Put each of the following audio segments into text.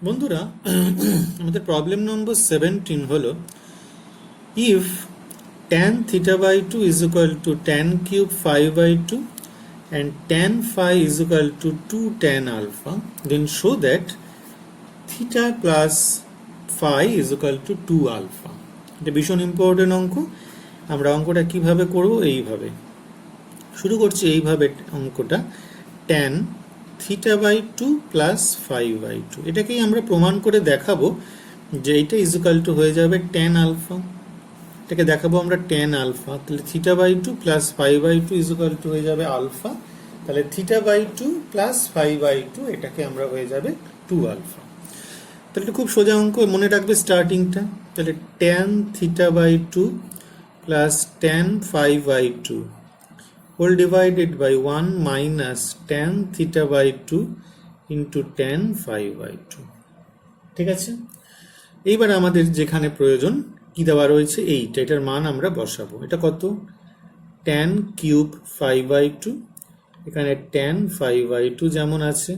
বন্ধুরা আমাদের প্রবলেম নম্বর 17 হলো if tan theta by 2 is equal to tan cube phi by 2 and tan phi is equal to 2 tan alpha, then show that theta plus phi is equal to 2 alpha. এটা ভীষণ important অঙ্ক। আমরা অঙ্কটা কিভাবে করব? এইভাবে শুরু করছি। এইভাবে অঙ্কটা tan theta by 2 plus phi by 2, এটাকেই আমরা প্রমাণ করে দেখাবো যে এটা ইকুয়াল টু হয়ে যাবে tan আলফা। এটাকে দেখাবো আমরা tan আলফা, তাহলে theta by 2 plus phi by 2 equal to হয়ে যাবে আলফা। তাহলে theta by 2 plus phi by 2, এটাকে আমরা হয়ে যাবে 2 আলফা। তাহলে এটা খুব সোজা অঙ্ক, মনে রাখবে স্টার্টিংটা। তাহলে tan theta by 2 plus tan phi by 2 whole divided by 1 minus tan theta by 2 into tan phi by 2। ঠিক আছে, এইবার আমাদের যেখানে প্রয়োজন কি দেওয়া রয়েছে, এটার মান আমরা বসাবো। এটা কত? tan কিউব phi by 2, এখানে tan phi by 2 যেমন আছে,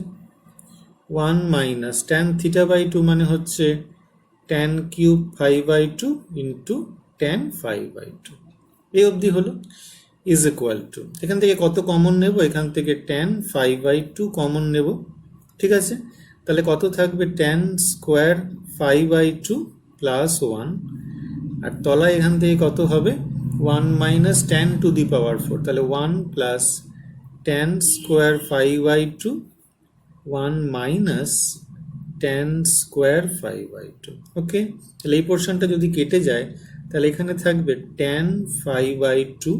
1 minus tan theta by 2 মানে হচ্ছে tan cube phi by 2 into tan phi by 2। এই অবধি হলো। is equal to, এখান থেকে কত কমন নেব? এখান থেকে tan phi by 2 কমন নেব। ঠিক আছে, তাহলে কত থাকবে? tan square phi by 2 plus 1, আর তলায় এখান থেকে কত হবে? 1 মাইনাস tan টু দি পাওয়ার 4, তাহলে 1 plus tan square phi by 2, 1 minus tan square phi by 2। ওকে, তাহলে এই পোর্শনটা যদি কেটে যায় তাহলে এখানে থাকবে tan phi by 2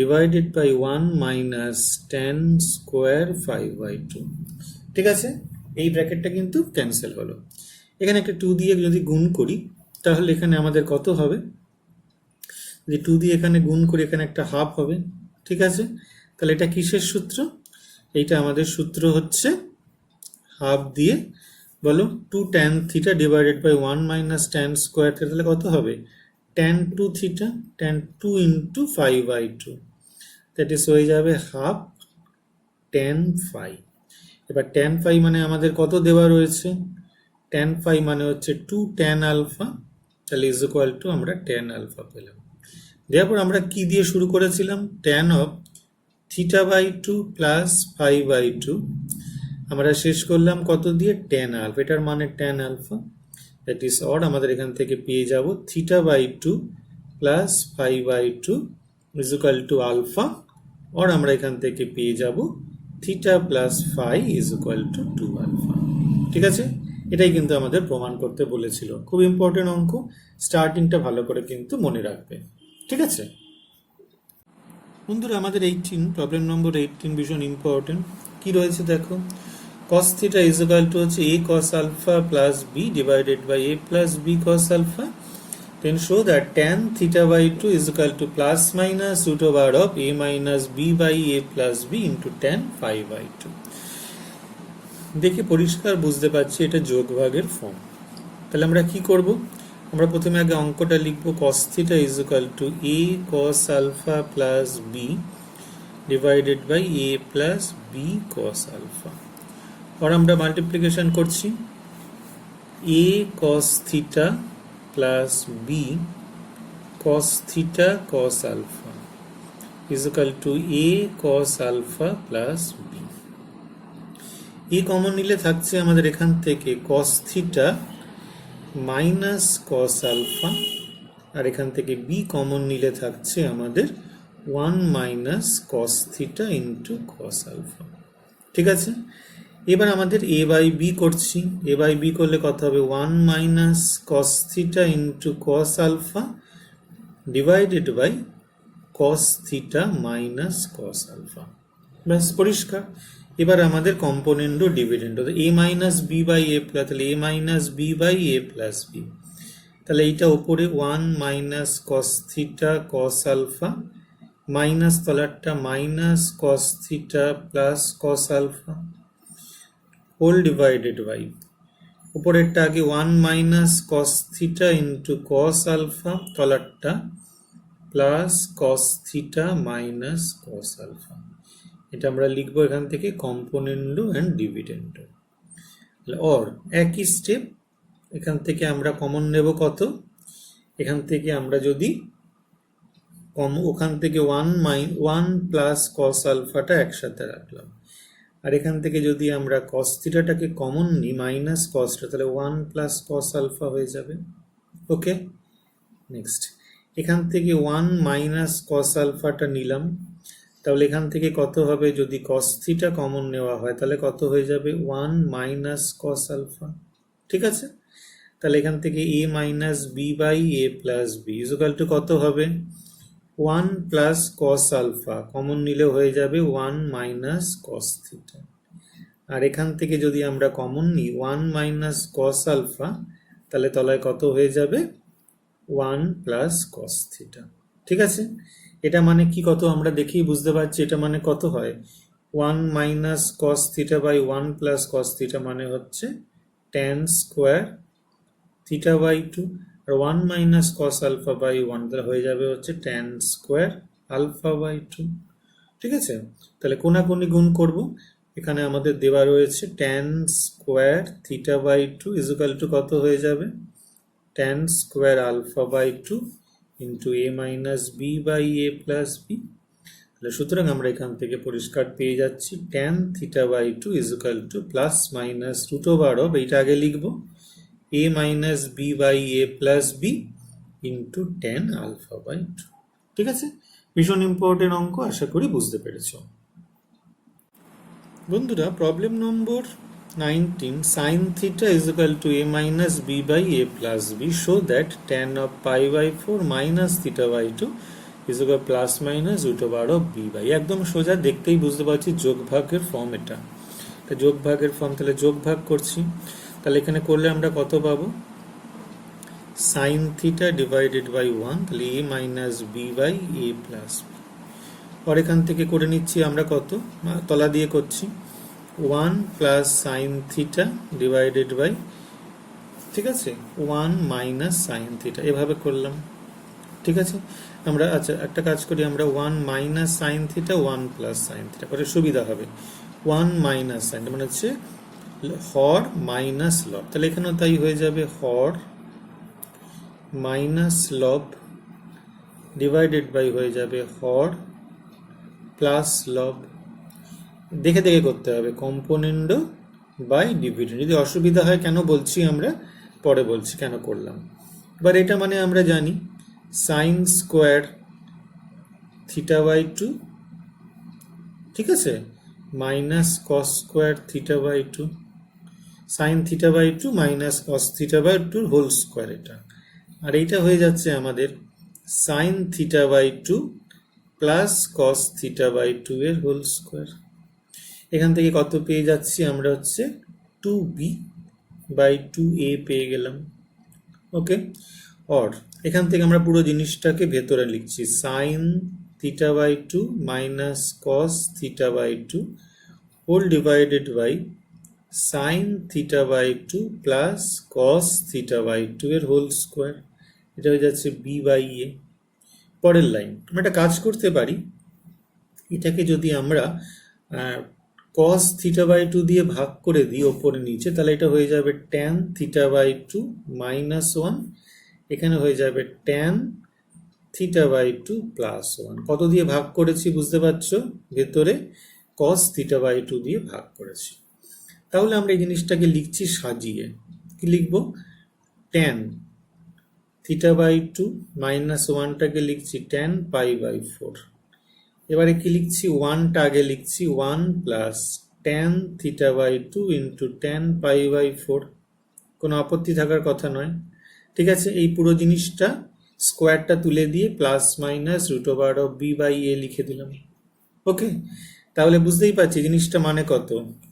divided by 1 minus tan square phi by 2। ঠিক আছে, এই ব্র্যাকেটটা কিন্তু ক্যান্সেল হলো। এখানে একটা 2 দিয়ে যদি গুণ করি তাহলে এখানে আমাদের কত হবে? যে 2 দিয়ে এখানে গুণ করি, এখানে একটা হাফ হবে। ঠিক আছে, তাহলে এটা কিসের সূত্র? এইটা আমাদের সূত্র হচ্ছে হাফ দিয়ে বলো 2 tan theta divided by 1 minus tan square, তাহলে কত হবে? tan 2 theta, tan 2 into phi by 2, that is হয়ে যাবে হাফ tan phi। এবার tan phi মানে আমাদের কত দেওয়া রয়েছে? tan phi মানে হচ্ছে 2 tan alpha, তাহলে ইজ ইকুয়াল টু আমরা tan alpha পেলাম। দেওয়ার আমরা কি দিয়ে শুরু করেছিলাম? tan of theta by 2 plus phi by 2, আমরা শেষ করলাম কত দিয়ে? tan alpha, এটার মানে tan alpha, that is or আমাদের এখান থেকে পেয়ে যাব theta by 2 plus phi by 2 is equal to alpha, or আমরা এখান থেকে পেয়ে যাব theta plus phi is equal to 2 alpha. ঠিক আছে, এটাই কিন্তু আমাদের প্রমাণ করতে বলেছিল। খুব ইম্পর্টেন্ট অঙ্ক, স্টার্টিংটা ভালো করে কিন্তু মনে রাখবে। ঠিক আছে বন্ধুরা, আমাদের 18 প্রবলেম নম্বর 18 ভীষণ ইম্পর্টেন্ট। কি রয়েছে দেখো, cos theta is equal to হচ্ছে a cos alpha plus b divided by a plus b cos alpha, then show that tan theta by 2 is equal to plus minus root over of a minus b by a plus b into tan phi by 2। দেখে পরিষ্কার বুঝতে পারছি এটা যোগ ভাগের form. তাহলে আমরা কি করব? আমরা প্রথমে আগে অঙ্কটা লিখব, cos theta is equal to a cos alpha plus b divided by a plus b cos alpha, আর আমরা মাল্টিপ্লিকেশন করছি a cos theta plus b cos theta cos alpha is equal to a cos alpha plus b। a common নিলে থাকছে আমাদের এখান থেকে cos theta minus cos alpha, আর এখান থেকে b common নিলে থাকছে আমাদের 1 minus cos theta into cos alpha। ঠিক আছে, এবার আমাদের a by b করছি। a by b করলে কত হবে? 1 minus cos theta into cos alpha divided by cos theta minus cos alpha। ব্যাস পরিষ্কার। এবার আমাদের কম্পোনেন্ট ও dividend, a minus b by a plus, তাহলে a minus b by a plus b, তাহলে এইটা উপরে 1 minus cos theta cos alpha minus তলারটা minus cos theta plus cos alpha whole divided by উপরেরটা আগে 1 minus cos theta into cos alpha, তলারটা plus cos theta minus cos alpha। এটা আমরা লিখবো এখান থেকে কম্পোনেন্ডো অ্যান্ড ডিভিডেন্ডো। অর একই স্টেপ, এখান থেকে আমরা কমন নেব কত, এখান থেকে আমরা যদি ওখান থেকে ওয়ান প্লাস কস আলফাটা একসাথে রাখলাম, আর এখান থেকে যদি আমরা কস থিটাটাকে কমন নিই মাইনাস কসটা, তাহলে ওয়ান প্লাস কস আলফা হয়ে যাবে। ওকে, নেক্সট এখান থেকে ওয়ান মাইনাস কস আলফাটা নিলাম, তাহলে এখান থেকে কত হবে, যদি কস থিটা কমন নেওয়া হয় তাহলে কত হয়ে যাবে, ওয়ান মাইনাস কস আলফা। ঠিক আছে, তাহলে এখান থেকে A minus B by A plus B equal to কত হবে, one plus cos alpha common নিলে হয়ে যাবে ওয়ান মাইনাস কস থিটা, আর এখান থেকে যদি আমরা কমন নিই ওয়ান মাইনাস কস আলফা, তাহলে তলায় কত হয়ে যাবে, ওয়ান প্লাস কস থিটা। ঠিক আছে, এটা মানে কি কত আমরা দেখেই বুঝতে পারছি, এটা মানে কত হয়, one minus cos theta by one plus cos theta মানে হচ্ছে tan square theta by two, আর one minus cos alpha by one তাহলে হয়ে যাবে হচ্ছে tan square alpha by two. ঠিক আছে, তাহলে কোনাকুনি গুণ করব, এখানে আমাদের দেওয়া রয়েছে tan square theta by two equal to কত হয়ে যাবে, tan square alpha by two into a minus B by A plus b. তাহলে সুতরাং আমরা এখান থেকে পরিষ্কার পেয়ে যাচ্ছি tan theta by two equal to plus minus root over of, এইটা আগে লিখবো, a minus B by A plus b into tan alpha by two. ঠিক আছে, ভীষণ ইম্পর্টেন্ট অঙ্ক, আশা করি বুঝতে পেরেছ। বন্ধুরা problem number 19, sin theta is equal to a minus b by a plus b, show that tan of pi by 4 minus theta by 2 is equal plus minus root over of b by, একদম সোজা, দেখতেই বুঝতে পারছি যোগ ভাগের form, এটা যোগ ভাগের ফর্ম, তাহলে যোগ ভাগ করছি, তাহলে এখানে করলে আমরা কত পাবো, sine theta divided by one, তাহলে A minus B by A plus B, আর এখান থেকে করে নিচ্ছি আমরা কত, তলা দিয়ে করছি, one plus sine theta divided by, ঠিক আছে, ওয়ান মাইনাস সাইন থিটা, এভাবে করলাম। ঠিক আছে, আমরা আচ্ছা একটা কাজ করি, আমরা one minus sine theta one plus sine theta করে সুবিধা হবে, ওয়ান মাইনাস সাইন মানে হচ্ছে হর মাইনাস লব, তাহলে এখানেও তাই হয়ে যাবে, হর মাইনাস লব ডিভাইডেড বাই হয়ে যাবে হর প্লাস লব, দেখে দেখে করতে হবে, কম্পোনেন্ডো বাই ডিভিডেন্ড, যদি অসুবিধা হয় কেন বলছি আমরা পরে বলছি কেন করলাম। এবার এটা মানে আমরা জানি sine square theta by two, ঠিক আছে, minus cos square theta by two, sine theta by two minus cos theta by two whole square, এটা আর এইটা হয়ে যাচ্ছে আমাদের sine theta by two plus cos theta by two এর whole square. এখান থেকে কত পেয়ে যাচ্ছি আমরা, হচ্ছে two B by two a পেয়ে গেলাম। ওকে, অর এখান থেকে আমরা পুরো জিনিসটাকে ভেতরে লিখছি, sine theta by two minus cos theta by two whole divided by sine theta by two plus cos theta by two এর হোল স্কোয়ার, এটা হয়ে যাচ্ছে বি বাই এ। পরের লাইন আমরা একটা কাজ করতে পারি, এটাকে যদি আমরা কস থিটা বাই টু দিয়ে ভাগ করে দিই ওপরে নিচে, তাহলে এটা হয়ে যাবে tan theta by two minus one, এখানে হয়ে যাবে tan theta by two plus one, কত দিয়ে ভাগ করেছি বুঝতে পারছো, ভেতরে কস থিটা বাই টু দিয়ে ভাগ করেছি। তাহলে আমরা এই জিনিসটাকে লিখছি সাজিয়ে, কি লিখবো, tan theta by two minus ওয়ানটাকে লিখছি ট্যান পাই বাই ফোর, এবারে কি লিখছি, ওয়ানটা আগে লিখছি one plus tan theta by two into tan pi by four, কোনো আপত্তি থাকার কথা নয়। ঠিক আছে, এই পুরো জিনিসটা স্কোয়ারটা তুলে দিয়ে plus minus root over of B by A লিখে দিলাম। ওকে, তাহলে বুঝতেই পারছি জিনিসটা মানে কত,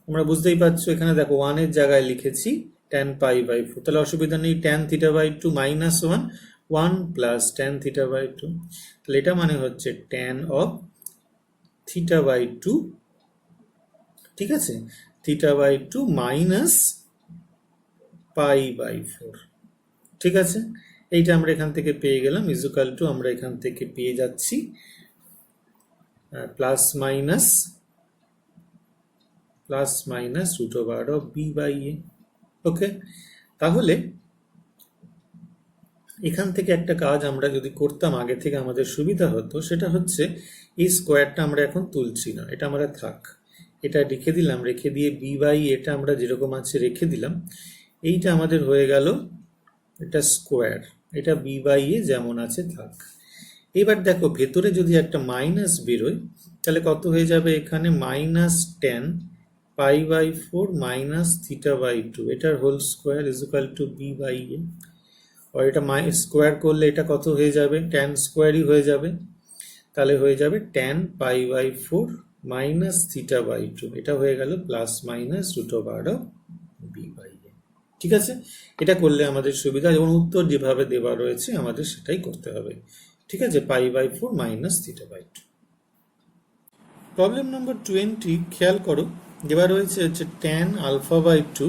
আমরা বুঝতেই পারছো, এখানে দেখো ওয়ানের জায়গায় লিখেছি ট্যান পাই বাই ফোর, তাহলে অসুবিধা নেই, tan theta by two minus one, one plus tan theta by two, তাহলে এটা মানে হচ্ছে tan of theta by two, ঠিক আছে, theta by two minus pi by four. ঠিক আছে, এইটা আমরা এখান থেকে পেয়ে গেলাম, ইজুকাল টু আমরা এখান থেকে পেয়ে যাচ্ছি plus minus root over of B by A. Okay, তাহলে এখান থেকে একটা কাজ আমরা যদি করতাম আগে থেকে আমাদের সুবিধা হতো, সেটা হচ্ছে এই স্কোয়ারটা আমরা এখন তুলছি না, এটা আমরা থাক, এটা রেখে দিলাম, রেখে দিয়ে বি বাই এটা আমরা যেরকম আছে রেখে দিলাম। এইটা আমাদের হয়ে গেল এটা স্কোয়ার, এটা বি বাই এ যেমন আছে থাক। এবার দেখো ভেতরে যদি একটা মাইনাস বেরোয় তাহলে কত হয়ে যাবে, এখানে -10 π/4 -θ/2, এটার whole square is equal to B by A. আর এটা স্কোয়ার করলে এটা কত হয়ে যাবে, tan স্কোয়ারই হয়ে যাবে, তাহলে হয়ে যাবে tan π/4 -θ/2, এটা হয়ে গেল ±√b/a। ঠিক আছে, এটা করলে আমাদের সুবিধা, এবং উত্তর যেভাবে দেওয়া রয়েছে আমাদের সেটাই করতে হবে। ঠিক আছে, π/4 -θ/2। প্রবলেম নম্বর 20 খেয়াল করো, দেওয়া রয়েছে হচ্ছে tan α/2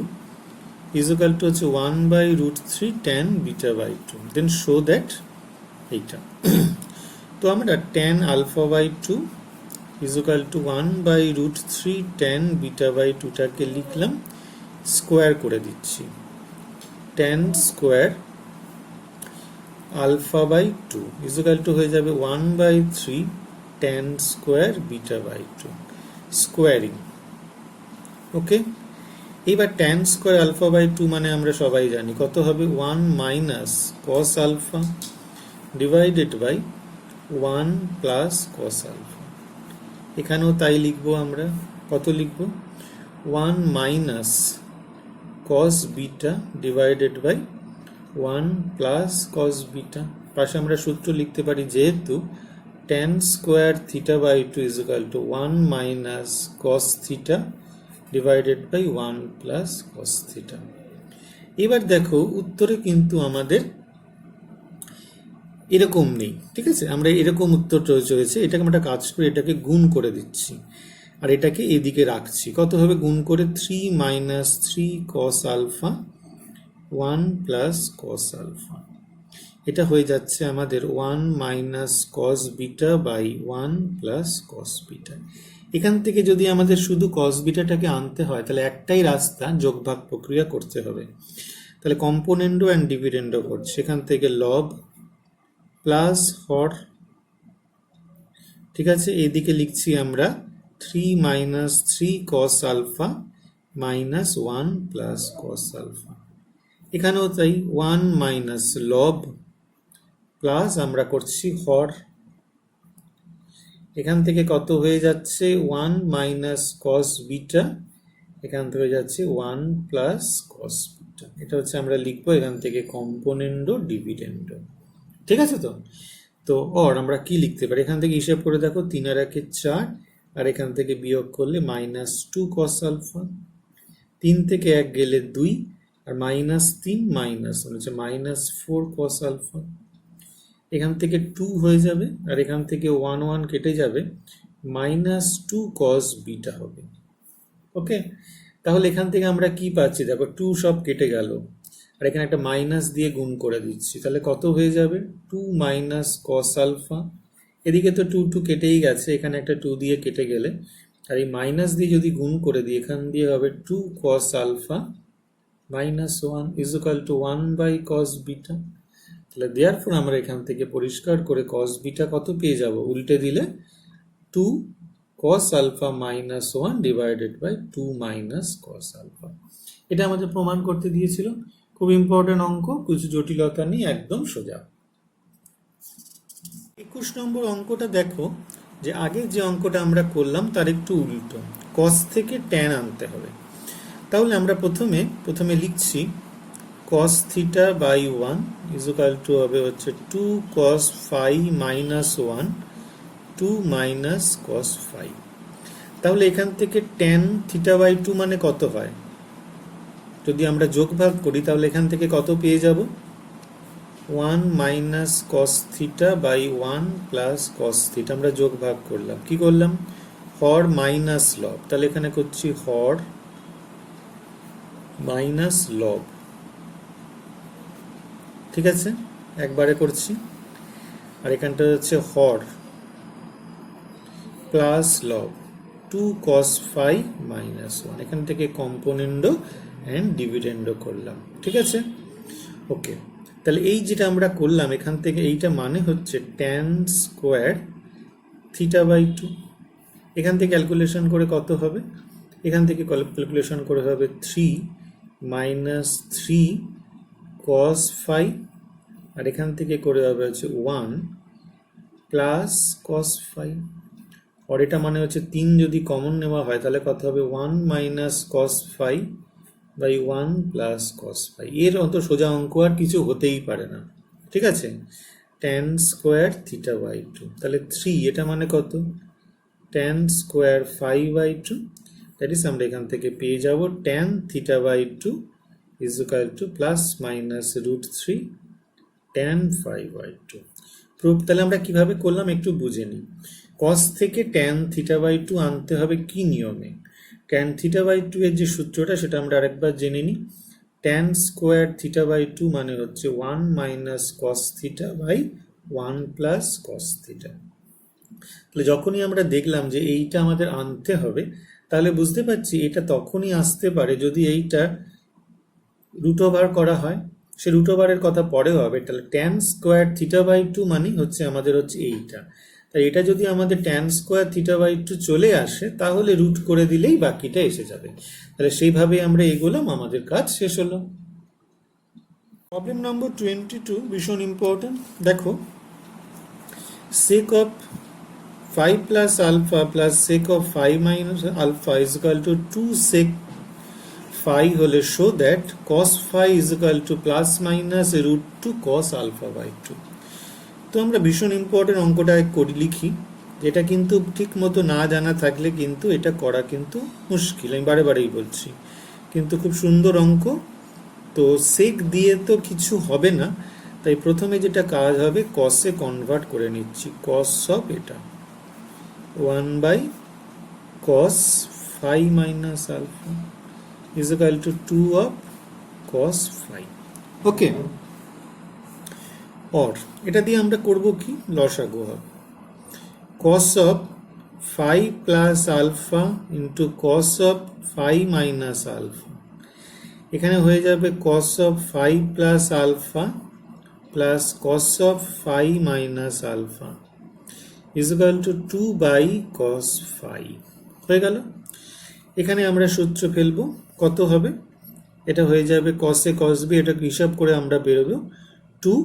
is equal to হচ্ছে 1/√3 tan β/2, then show that এইটা। তো আমরা tan α/2 is equal to 1/√3 tan β/2 টাকে লিখলাম, স্কোয়ার করে দিচ্ছি, tan square α/2 is equal to হয়ে যাবে 1/3 tan স্কোয়ার β/2, স্কোয়ারিং। ওকে, এবার tan স্কোয়ার α/2 মানে আমরা সবাই জানি কত হবে, 1 - cos alpha divided by 1 + cos alpha. এখানেও তাই লিখবো, আমরা কত লিখব, 1 - cos beta divided by 1 + cos beta. পাশে আমরা সূত্র লিখতে পারি, যেহেতু tan square θ/2 is equal to 1 - cos θ divided by 1 + cos θ। এবার দেখো উত্তরে কিন্তু আমাদের এরকম নেই, ঠিক আছে, আমরা এরকম উত্তর রয়েছে, এটাকে আমরা কাজ করে এটাকে গুণ করে দিচ্ছি, আর এটাকে এদিকে রাখছি, কত হবে গুণ করে, 3 - 3 cos আলফা 1 + cos আলফা, এটা হয়ে যাচ্ছে আমাদের 1 - cos beta by 1 + cos beta. এখান থেকে যদি আমাদের শুধু cos বিটাটাকে আনতে হয় তাহলে একটাই রাস্তা, যোগভাগ প্রক্রিয়া করতে হবে। তাহলে কম্পোনেন্ডো অ্যান্ড ডিভিডেন্ডো করছে, সেখান থেকে লব প্লাস হর, ঠিক আছে, এদিকে লিখছি আমরা 3 - 3 cos alpha minus 1 + cos alpha. এখানেও তাই 1 - লব প্লাস আমরা করছি হর, এখান থেকে কত হয়ে যাচ্ছে 1 - cos বিটা, এখান থেকে হয়ে যাচ্ছে 1 + cos বিটা। এটা হচ্ছে আমরা লিখবো এখান থেকে কম্পোনেন্ডো ডিভিডেন্ডো। ঠিক আছে, তো অর আমরা কি লিখতে পারি, এখান থেকে হিসাব করে দেখো 3 আর 1 4, আর এখান থেকে বিয়োগ করলে -2 cos আলফা, 3 থেকে 1 গেলে 2, আর -3 হচ্ছে -4 cos আলফা, এখান থেকে 2 হয়ে যাবে, আর এখান থেকে 1 1 কেটে যাবে, -2 cos বিটা হবে। ওকে, তাহলে এখান থেকে আমরা কি পাচ্ছি, দেখো 2 সব কেটে গেল, আর এখানে একটা মাইনাস দিয়ে গুণ করে দিচ্ছি, তাহলে কত হয়ে যাবে, 2 - cos আলফা, এদিকে তো 2 2 কেটেই গেছে, এখানে একটা 2 দিয়ে কেটে গেলে, আর এই মাইনাস দিয়ে যদি গুণ করে দিই, এখান দিয়ে হবে 2 cos alpha -1 is equal to 1/cos beta. তাহলে দেয়ারফর আমরা এখান থেকে পরিষ্কার করে cos বিটা কত পেয়ে যাব, উল্টে দিলে 2 cos alpha -1 divided by 2 - cos alpha. এটা আমাদের প্রমাণ করতে দিয়েছিল, খুব ইম্পর্টেন্ট অঙ্ক, কিছু জটিলতা নেই, একদম সোজা। 21 নম্বর অঙ্কটা দেখো, যে আগে যে অঙ্কটা আমরা করলাম তার একটু উল্টো, cos থেকে tan আনতে হবে। তাহলে আমরা প্রথমে লিখছি cos θ/1 is equal to হবে হচ্ছে 2 cos phi -1 2 - cos phi। তাহলে এখান থেকে tan θ/2 মানে কত হয়, যদি আমরা যোগ ভাগ করি তাহলে এখান থেকে কত পেয়ে যাব, 1 - cos θ/1 + cos θ। আমরা যোগ ভাগ করলাম, কি করলাম, হর মাইনাস লব, তাহলে এখানে করছি হর মাইনাস লব, ঠিক আছে, একবারে করছি, আর এখানটা হচ্ছে হর প্লাস লব 2 cos phi -1, এখান থেকে কম্পোনেন্ডো অ্যান্ড ডিভিডেন্ডও করলাম। ঠিক আছে, ওকে। তাহলে এই যেটা আমরা করলাম এখান থেকে, এইটা মানে হচ্ছে tan square theta by two. এখান থেকে ক্যালকুলেশন করে কত হবে, এখান থেকে ক্যালকুলেশন করে হবে 3 মাইনাস 3 কস ফাই, আর এখান থেকে করে হবে হচ্ছে 1 প্লাস কস ফাই। আর এটা মানে হচ্ছে 3 যদি কমন নেওয়া হয় তাহলে কত হবে 1 minus cos phi by 1 plus cos phi. এর অত সোজা অঙ্ক আর কিছু হতেই পারে না। ঠিক আছে, tan square theta by two, তাহলে 3 এটা মানে কত tan square phi by two, that is আমরা এখান থেকে পেয়ে যাব tan theta by two is equal to plus minus √3 tan phi by two. Proof তাহলে আমরা কিভাবে করলাম একটু বুঝে নিই। কস থেকে ট্যান থিটা বাই টু আনতে হবে কি নিয়মে, ট্যান থিটা বাই টু এর যে সূত্রটা সেটা আমরা আরেকবার জেনে নিই। Tan square theta by two মানে হচ্ছে 1 minus cos theta by 1 plus cos theta. তাহলে যখনই আমরা দেখলাম যে এইটা আমাদের আনতে হবে, তাহলে বুঝতে পারছি এটা তখনই আসতে পারে যদি এইটা রুট ওভার করা হয়। সে রুট ওভারের কথা পরেও হবে। তাহলে tan square theta by two মানে হচ্ছে আমাদের হচ্ছে এইটা, তাই এটা যদি আমাদের tan square theta by two চলে আসে তাহলে রুট করে দিলেই বাকিটা এসে যাবে। তাহলে সেইভাবে আমরা এগোলাম, আমাদের কাজ শেষ হলো। প্রবলেম নম্বর 22 ভীষণ ইম্পর্টেন্ট। দেখো, sec of 5 plus alpha plus sec of 5 minus alpha is equal to 2 sec phi হলে show that cos phi is equal to plus minus √2 cos alpha by 2। তো আমরা ভীষণ ইম্পর্টেন্ট অঙ্কটা করি লিখি, যেটা কিন্তু ঠিক মতো না জানা থাকলে কিন্তু এটা করা কিন্তু মুশকিল, আমি বারে বারেই বলছি, কিন্তু খুব সুন্দর অঙ্ক। তো সেক দিয়ে তো কিছু হবে না, তাই প্রথমে যেটা কাজ হবে কসে কনভার্ট করে নিচ্ছি। কস অফ এটা 1 by cos phi minus alpha is equal to 2 of cos phi. Okay, और এটা দিয়ে আমরা করব কি, লসাগু হবে। cos of phi plus alpha into cos of phi minus alpha, এখানে হয়ে যাবে cos of phi plus alpha plus cos of phi minus alpha is equal to 2 by cos phi. হয়ে গেল। এখানে আমরা সূত্র ফেলবো, কত হবে, এটা হয়ে যাবে cos এ cos b, এটা হিসাব করে আমরা বেরোবো 2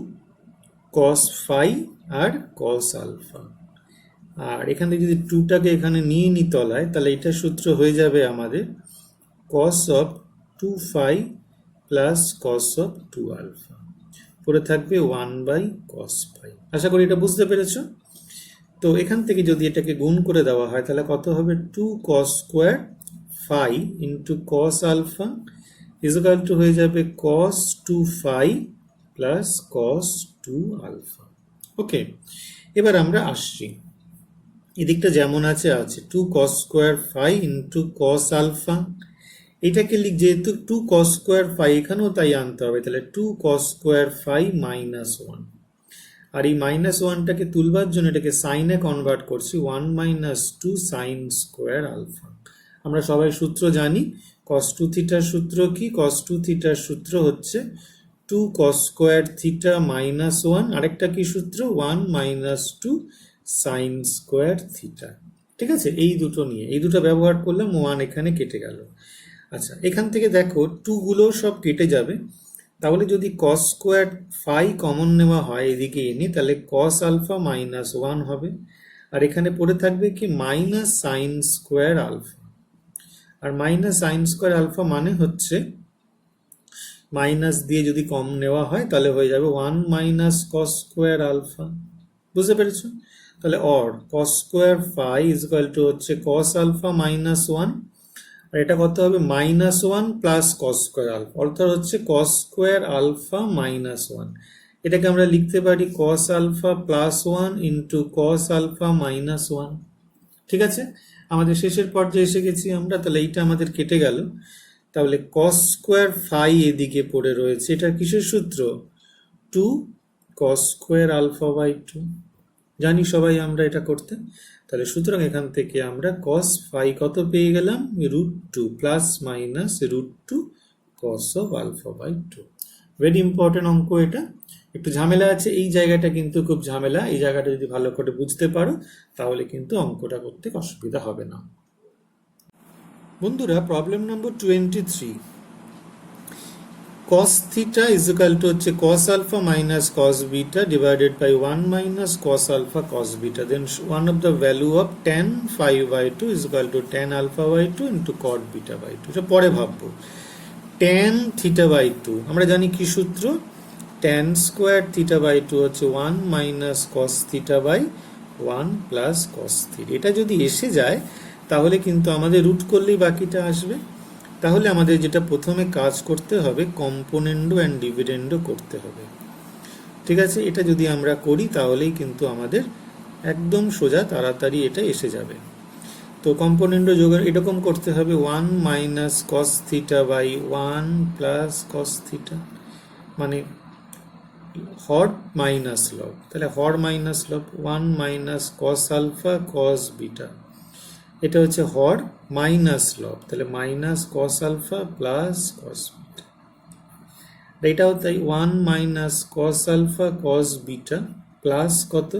cos ফাই আর cos আলফা। আর এখান থেকে যদি 2টাকে এখানে নিয়ে নিই তলায়, তাহলে এটা সূত্র হয়ে যাবে আমাদের cos of 2 phi plus cos of 2 alpha, পরে থাকবে 1 বাই cos ফাই। আশা করি এটা বুঝতে পেরেছো। তো এখান থেকে যদি এটাকে গুণ করে দেওয়া হয় তাহলে কত হবে 2 cos square phi into cos alpha is equal to হয়ে যাবে cos 2 phi plus cos 2 alpha. Okay, এবার আমরা আসছি, এদিকটা যেমন আছে আছে 2 cos square phi into cos alpha, এটাকে লিখ, যেহেতু 2 cos স্কোয়ার ফাই এখানেও তাই আনতে হবে, তাহলে 2 cos স্কোয়ার ফাই মাইনাস 1, আর এই মাইনাস 1টাকে তুলবার জন্য এটাকে সাইনে কনভার্ট করছি 1 মাইনাস 2 সাইন স্কোয়ার আলফা। আমরা সবাই সূত্র জানি, cos 2 থিটার সূত্র কি, cos 2 থিটার সূত্র হচ্ছে 2 cos স্কোয়ার থিটা মাইনাস 1, আরেকটা কি সূত্র 1 মাইনাস 2 সাইন স্কোয়ার থিটা। ঠিক আছে, এই দুটো নিয়ে, এই দুটো ব্যবহার করলাম, 1 এখানে কেটে গেল। আচ্ছা, এখান থেকে দেখো 2 গুলো সব কেটে যাবে, তাহলে যদি cos স্কোয়ার ফাই কমন নেওয়া হয় এদিকে এনে, তাহলে cos আলফা মাইনাস 1 হবে, আর এখানে পড়ে থাকবে কি মাইনাস সাইন স্কোয়ার আলফা। আর মাইনাস সাইন স্কোয়ার আলফা মানে হচ্ছে মাইনাস দিয়ে যদি কম নেওয়া হয় তাহলে হয়ে যাবে 1 মাইনাস cos স্কোয়ার আলফা। বুঝতে পেরেছো? তাহলে or cos square phi is equal to হচ্ছে cos আলফা মাইনাস 1, আর এটা কত হবে minus 1 plus cos square alpha, অর্থাৎ হচ্ছে cos স্কোয়ার আলফা মাইনাস 1। এটাকে আমরা লিখতে পারি cos alpha plus 1 into cos alpha minus 1। ঠিক আছে, আমাদের শেষের পর্যায়ে এসে গেছি আমরা। তাহলে এইটা আমাদের কেটে গেল, তাহলে cos স্কোয়ার ফাই এদিকে পড়ে রয়েছে, এটা কিসের সূত্র, 2 cos স্কোয়ার আলফা বাই 2। জানি সবাই আমরা এটা করতে। তাহলে সুতরাং এখান থেকে আমরা cos ফাই কত পেয়ে গেলাম, √2 plus minus √2 cos of alpha by 2. Very important অঙ্ক এটা, একটু ঝামেলা আছে এই জায়গাটা, কিন্তু খুব ঝামেলা। এই জায়গাটা যদি ভালো করে বুঝতে পারো তাহলে কিন্তু অঙ্কটা করতে অসুবিধা হবে না। বন্ধুরা, problem number 23, cos theta is equal to হচ্ছে cos alpha minus cos beta divided by 1 minus cos alpha cos beta, then one of the value of tan phi by 2 is equal to tan alpha by 2 into cot beta by 2. এটা পরে ভাববো। tan theta by 2 আমরা জানি কি সূত্র, tan square theta by 2 হচ্ছে 1 minus cos theta by 1 plus cos theta। এটা যদি এসে যায় তাহলে কিন্তু আমাদের রুট করলেই বাকিটা আসবে। তাহলে আমাদের যেটা প্রথমে কাজ করতে হবে, কম্পোনেন্ডো অ্যান্ড ডিভিডেন্ডো করতে হবে। ঠিক আছে, এটা যদি আমরা করি তাহলেই কিন্তু আমাদের একদম সোজা তাড়াতাড়ি এটা এসে যাবে। তো কম্পোনেন্ডো যোগ এরকম করতে হবে 1 minus cos theta by 1 plus cos theta, মানে হর মাইনাস লব। তাহলে হর মাইনাস লব 1 minus cos alpha cos beta, এটা হচ্ছে হর মাইনাস লব, তাহলে minus cos alpha plus cos beta. এটাও তাই 1 minus cos alpha cos beta plus কত,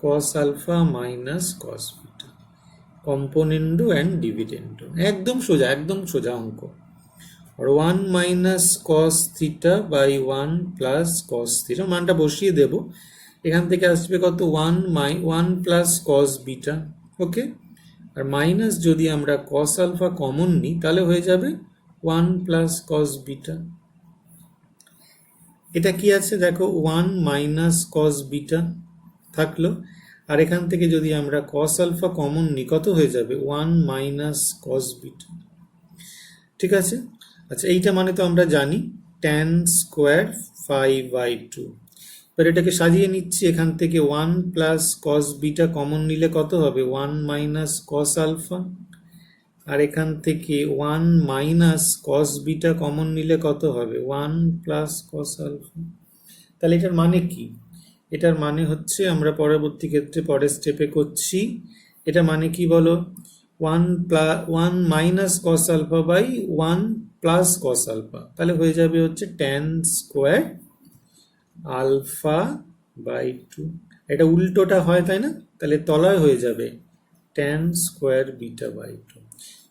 cos alpha minus cos beta, componendo and dividendo. একদম সোজা, একদম সোজা অঙ্ক। আর 1 minus cos theta by 1 plus cos theta, মানটা বসিয়ে দেব। এখান থেকে আসবে কত, 1 প্লাস কস বিটা। ওকে, আর মাইনাস যদি আমরা কস আলফা কমন নিই তাহলে হয়ে যাবে 1 প্লাস কস বিটা। এটা কি আছে দেখো, 1 মাইনাস কস বিটা থাকলো, আর এখান থেকে যদি আমরা কস আলফা কমন নিই কত হয়ে যাবে, 1 মাইনাস কস বিটা। ঠিক আছে, আচ্ছা এইটা মানে তো আমরা জানি tan স্কোয়ার 5/2। এবার এটাকে সাজিয়ে নিচ্ছি, এখান থেকে 1 প্লাস কস বিটা কমন নিলে কত হবে, 1 মাইনাস কস আলফা, আর এখান থেকে 1 মাইনাস কস বিটা কমন নিলে কত হবে, 1 প্লাস কস আলফা। তাহলে এটার মানে কি, এটার মানে হচ্ছে, আমরা পরবর্তী ক্ষেত্রে পরের স্টেপে করছি, এটা মানে কি বলো, 1 minus cos alpha by 1 plus cos alpha, তাহলে হয়ে যাবে হচ্ছে tan স্কোয়ার আলফা বাই 2। এটা উল্টোটা হয় তাই না, তাহলে তলায় হয়ে যাবে tan square beta by 2,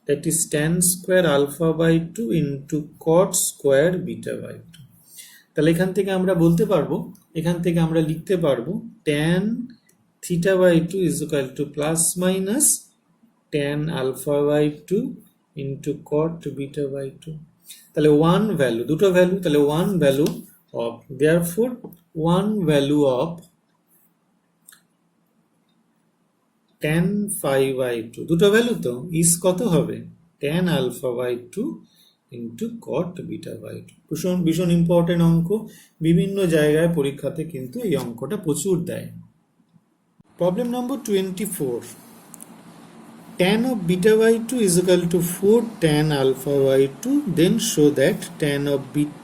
that is tan square alpha by 2 into cot square beta by 2। তাহলে এখান থেকে আমরা বলতে পারবো, এখান থেকে আমরা লিখতে পারবো tan theta by 2 is equal to plus minus tan alpha by 2 into cot beta by 2। তাহলে ওয়ান ভ্যালু, দুটো ভ্যালু, তাহলে one value of, therefore one value of tan phi by 2, দুটো ভ্যালু তো, is কত হবে, tan alpha by 2 into cot beta by 2। ভীষণ important অঙ্ক, বিভিন্ন জায়গায় পরীক্ষাতে কিন্তু এই অঙ্কটা প্রচুর দেয়। Problem number 24, tan of beta by 2 is equal to 4 tan alpha by 2, then show that tan of beta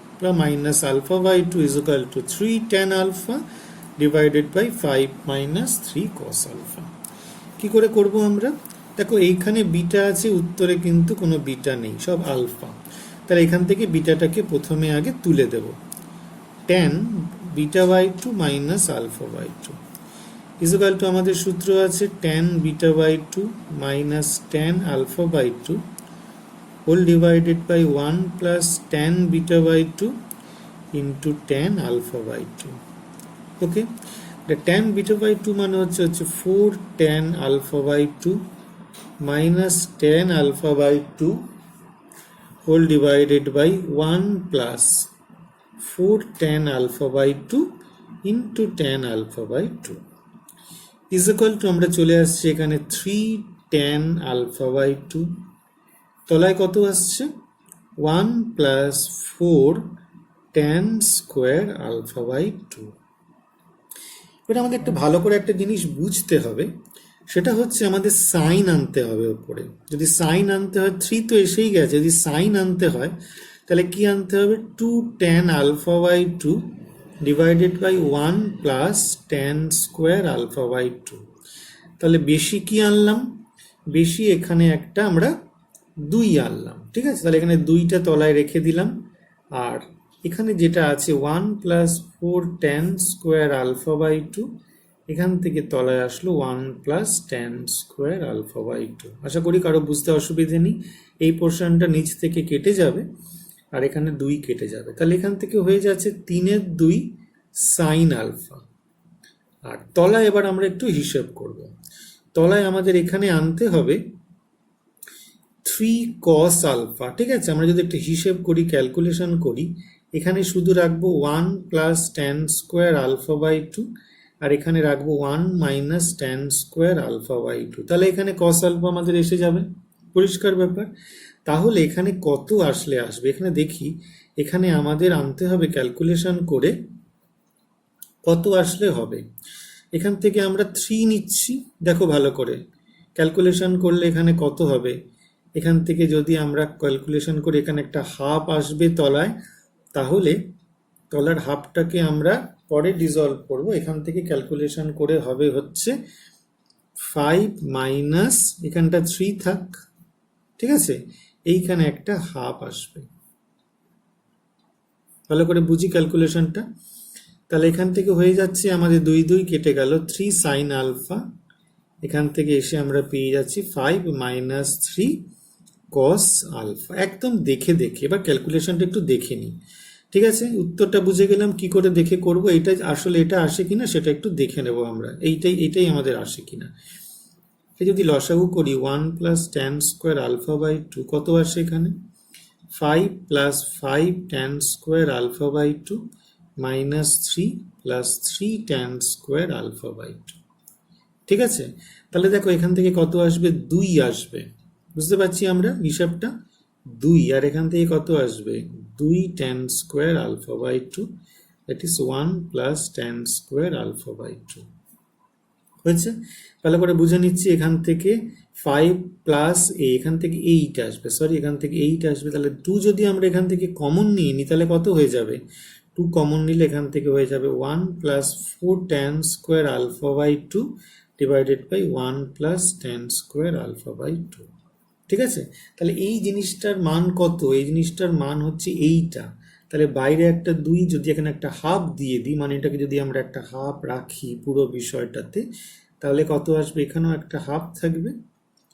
minus alpha by 2 is equal to 3 tan alpha divided by 5 minus 3 cos alpha। কি করে করব আমরা, দেখো এইখানে beta আছে, উত্তরে কিন্তু কোনো বিটা নেই, সব আলফা। তাহলে এখান থেকে বিটাটাকে প্রথমে আগে তুলে দেব, tan beta by 2 minus alpha by 2 is equal to, আমাদের সূত্র আছে tan বিটা বাই 2 মাইনাস tan alpha by 2 whole divided by 1 plus tan beta by 2 into tan alpha by 2. Okay, the tan beta by 2 মানে হচ্ছে 4 tan alpha by 2 minus tan alpha by 2 whole divided by 1 plus 4 tan alpha by 2 into tan alpha by 2 is equal to, আমরা চলে আসছি এখানে 3 tan alpha by 2, তলায় কত আসছে 1 plus 4 tan square alpha by 2। এবার আমাদের একটা ভালো করে একটা জিনিস বুঝতে হবে, সেটা হচ্ছে আমাদের সাইন আনতে হবে উপরে। যদি সাইন আনতে হয়, 3 তো এসেই গেছে, যদি সাইন আনতে হয় তাহলে কি আনতে হবে, 2 tan alpha by 2 divided by 1 plus tan square alpha by 2। তাহলে বেশি কি আনলাম, বেশি এখানে একটা আমরা 2 আনলাম, ঠিক আছে। তাহলে এখানে 2টা তলায় রেখে দিলাম, আর এখানে যেটা আছে 1 plus 4 tan square alpha by 2, এখান থেকে তলায় আসলো 1 plus tan square alpha by 2। আশা করি কারো বুঝতে অসুবিধে নেই। এই পোর্শনটা নিচ থেকে কেটে যাবে, আর এখানে 2 কেটে যাবে। তাহলে এখান থেকে হয়ে যাচ্ছে 3-এর 2 সাইন আলফা। আর তলায় এবার আমরা একটু হিসেব করব। তলায় আমাদের এখানে আনতে হবে 3 cos আলফা, ঠিক আছে। আমরা যদি একটু হিসেব করি, ক্যালকুলেশন করি, এখানে শুধু রাখবো 1 plus tan square alpha by 2, আর এখানে রাখবো 1 minus tan square alpha by 2। তাহলে এখানে cos আলফা আমাদের এসে যাবে, পরিষ্কার ব্যাপার। তাহলে এখানে কত আসলে আসবে, এখানে দেখি, এখানে আমাদের আনতে হবে ক্যালকুলেশন করে কত আসলে হবে। এখান থেকে আমরা 3 নিচ্ছি, দেখো ভালো করে ক্যালকুলেশন করলে এখানে কত হবে। এখান থেকে যদি আমরা ক্যালকুলেশন করি, এখানে একটা হাফ আসবে তলায়, তাহলে তলার হাফটাকে আমরা পরে ডিসলভ করব। এখান থেকে ক্যালকুলেশন করে হবে হচ্ছে 5 মাইনাস এখানটা 3 থাক, ঠিক আছে, এইখানে একটা হাফ আসবে। ভালো করে বুঝি ক্যালকুলেশনটা। তাহলে এখান থেকে হয়ে যাচ্ছে আমাদের 2 কেটে গেল, 3 সাইন আলফা, এখান থেকে এসে আমরা পেয়ে যাচ্ছি 5 মাইনাস 3 কস আলফা। একদম দেখে দেখে, এবার ক্যালকুলেশনটা একটু দেখে নিই, ঠিক আছে। উত্তরটা বুঝে গেলাম, কি করে দেখে করব, এটা আসলে এটা আসে কিনা সেটা একটু দেখে নেব আমরা, এইটাই আমাদের আসে কিনা। এই যদি লসাগু করি 1 plus tan square alpha by 2 কত আসে এখানে, 5 plus 5 tan square alpha by 2 minus 3 plus 3 tan square alpha by 2, ঠিক আছে। তাহলে দেখো এখান থেকে কত আসবে, 2 আসবে, বুঝতে পারছি আমরা হিসাবটা 2। আর এখান থেকে কত আসবে, 2 tan square alpha by 2, that is 1 plus tan square alpha by 2 হয়েছে। ভালো করে বুঝে নিচ্ছি, এখান থেকে 5 প্লাস এখান থেকে 8 আসবে, সরি এখান থেকে 8 আসবে। তাহলে 2 যদি আমরা এখান থেকে কমন নিয়ে নিই, তাহলে কত হয়ে যাবে, 2 কমন নিলে এখান থেকে হয়ে যাবে 1 plus 4 tan square alpha by 2 divided by 1 plus tan square alpha by 2, ঠিক আছে। তাহলে এই জিনিসটার মান কত, এই জিনিসটার মান হচ্ছে এইটা। তাহলে বাইরে একটা 2, যদি এখানে একটা হাফ দিয়ে দিই, মানে এটাকে যদি আমরা একটা হাফ রাখি পুরো বিষয়টাতে, তাহলে কত আসবে, এখানেও একটা হাফ থাকবে,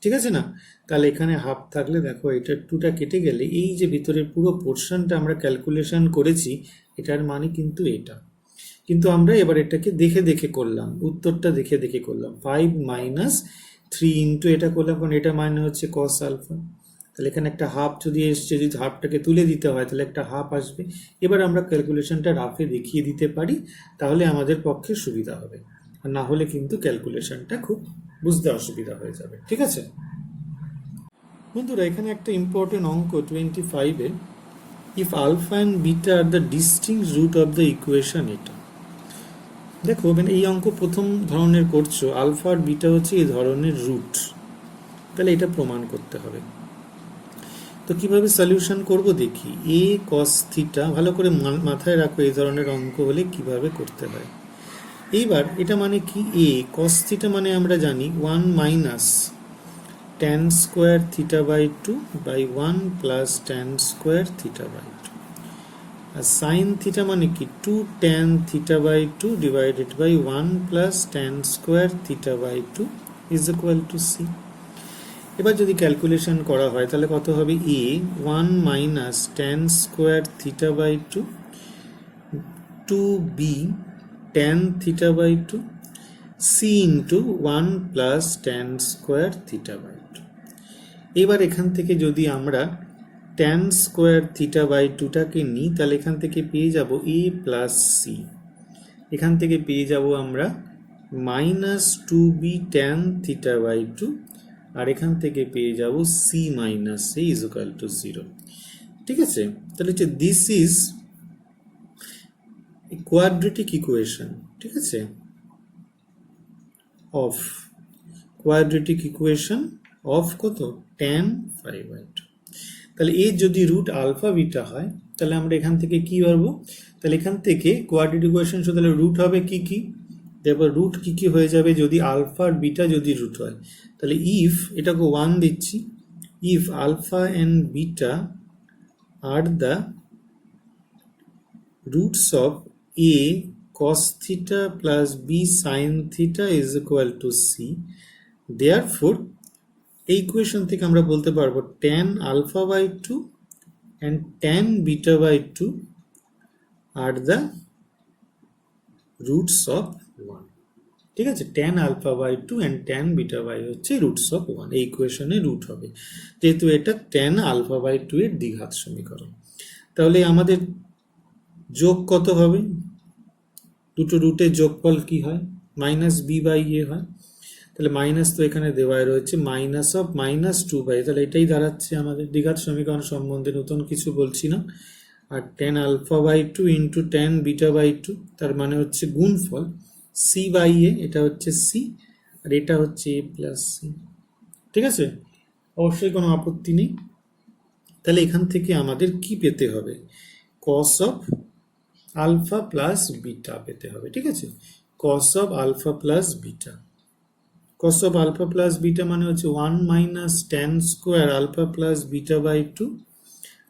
ঠিক আছে না। তাহলে এখানে হাফ থাকলে দেখো এটা 2টা কেটে গেলে এই যে ভিতরের পুরো পোর্শনটা আমরা ক্যালকুলেশন করেছি, এটার মানে কিন্তু এটা। কিন্তু আমরা এবার এটাকে দেখে দেখে করলাম, উত্তরটা দেখে দেখে করলাম। 5 মাইনাস 3 ইন্টু এটা করলাম, কারণ এটা মানে হচ্ছে কস আলফা। তাহলে এখানে একটা হাফ যদি এসছে, যদি হাফটাকে তুলে দিতে হয় তাহলে একটা হাফ আসবে। এবার আমরা ক্যালকুলেশনটা রাফে দেখিয়ে দিতে পারি, তাহলে আমাদের পক্ষে সুবিধা হবে, আর না হলে কিন্তু ক্যালকুলেশনটা খুব বুঝতে অসুবিধা হয়ে যাবে, ঠিক আছে বন্ধুরা। এখানে একটা ইম্পর্টেন্ট অঙ্ক 25-এ, if alpha and beta are the distinct root of the equation, এটা দেখো মানে এই অঙ্ক প্রথম ধরনের করছো, আলফা আর বিটা হচ্ছে এই ধরনের রুট, তাহলে এটা প্রমাণ করতে হবে। তো কিভাবে সলিউশন করব দেখি। এ কস থিটা, ভালো করে মাথায় রাখো এই ধরনের অঙ্ক হলে কিভাবে করতে হয়। এইবার এটা মানে কি, এ কস থিটা মানে আমরা জানি 1 minus tan square theta by 2 by 1 plus tan square theta by 2, আর সাইন থিটা মানে কি 2 tan theta by 2 divided by 1 plus tan square theta by 2 is equal to C. এবার যদি ক্যালকুলেশন করা হয় তাহলে কত হবে, a 1 minus tan square theta by 2, 2b tan theta by 2, C into 1 plus tan square theta by 2। এবার এখান থেকে যদি আমরা tan স্কোয়ার থিটা বাই 2টাকে নিই, তাহলে এখান থেকে পেয়ে যাব এ প্লাস সি, এখান থেকে পেয়ে যাব আমরা minus 2b tan theta by 2, আর এখান থেকে পেয়ে যাব c minus c is equal to 0, ঠিক আছে। তাহলে হচ্ছে দিস ইজ কোয়াড্রেটিক ইকুয়েশন, ঠিক আছে, অফ কোয়াড্রেটিক ইকুয়েশন অফ কত, tan 5/2। তাহলে এর যদি রুট আলফা বিটা হয়, তাহলে আমরা এখান থেকে কি পারবো, তাহলে এখান থেকে কোয়াড্রেটিক ইকুয়েশন শুধু তাহলে রুট হবে কি কি, দেখো রুট কি কি হয়ে যাবে, যদি আলফা আর বিটা যদি রুট হয়, তাহলে ইফ এটাকে 1 দিচ্ছি, if alpha and beta are the roots of a cos theta plus b sin theta is equal to c, therefore এই ইকুয়েশন থেকে আমরা বলতে পারবো tan alpha by 2 and tan beta by 2 are the roots of 1. ঠিক আছে, tan alpha by 2 and tan beta by হচ্ছে roots of 1, এই ইকুয়েশনে রুট হবে যেহেতু এটা tan alpha by 2 এর দ্বিঘাত সমীকরণ। তাহলে আমাদের যোগ কত হবে, দুটো রুটের যোগফল কি হয়, মাইনাস বি বাই এ হয়। তাহলে মাইনাস তো এখানে দেওয়াই রয়েছে, মাইনাস অফ মাইনাস 2 বাই, তাহলে এটাই দাঁড়াচ্ছে আমাদের দ্বিঘাত সমীকরণ সম্বন্ধে নতুন কিছু বলছি না। আর tan alpha by 2 into tan beta by 2, তার মানে হচ্ছে গুণফল সি বাই এ, এটা হচ্ছে সি আর এটা হচ্ছে এ প্লাস সি। ঠিক আছে, অবশ্যই কোনো আপত্তি নেই। তাহলে এখান থেকে আমাদের কি পেতে হবে, cos of alpha plus beta পেতে হবে। ঠিক আছে, cos of alpha plus beta, cos of alpha plus beta মানে হচ্ছে 1 minus tan square alpha plus beta by 2,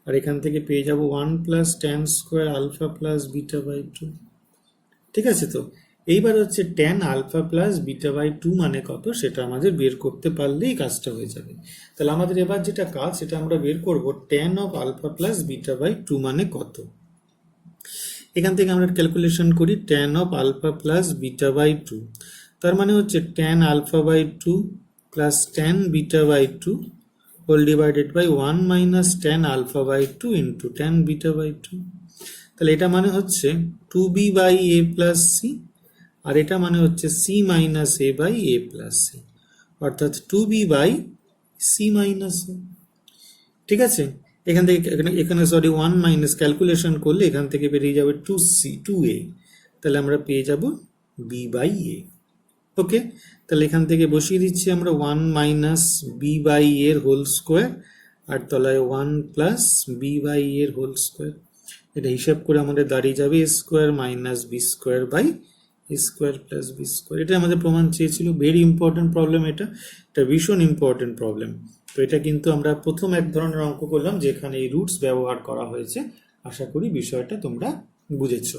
আর এখান থেকে পেয়ে যাব 1 plus tan square alpha plus beta by 2। ঠিক আছে, তো এইবার হচ্ছে tan alpha plus beta by 2 মানে কত সেটা আমাদের বের করতে পারলেই কাজটা হয়ে যাবে। তাহলে আমাদের এবার যেটা কাজ সেটা আমরা বের করব tan of alpha plus beta by 2 মানে কত। এখান থেকে আমরা ক্যালকুলেশন করি tan of alpha plus beta by 2, তার মানে হচ্ছে tan alpha by 2 plus tan beta by 2 whole divided by 1 minus tan alpha by 2 into tan beta by 2। তাহলে এটা মানে হচ্ছে 2b by A plus c, আর এটা মানে হচ্ছে c minus a by A plus C, অর্থাৎ 2b বাই সি মাইনাস এ। ঠিক আছে, এখান থেকে এখানে 1 মাইনাস ক্যালকুলেশন করলে এখান থেকে বেরিয়ে যাবে 2a, তাহলে আমরা পেয়ে যাব b বাই এ। ওকে, তাহলে এখান থেকে বসিয়ে দিচ্ছি আমরা 1 মাইনাস বি বাই এর হোল স্কোয়ার আর তলায় 1 প্লাস বি বাই এর হোল স্কোয়ার, এটা হিসাব করে আমাদের দাঁড়িয়ে যাবে a square minus b square by a square plus b square. এটা আমাদের প্রমাণ চেয়েছিল, ভেরি ইম্পর্টেন্ট প্রবলেম, এটা ভীষণ ইম্পর্টেন্ট প্রবলেম। তো এটা কিন্তু আমরা প্রথম এক ধরনের অঙ্ক করলাম যেখানে এই রুটস ব্যবহার করা হয়েছে। আশা করি বিষয়টা তোমরা বুঝেছো।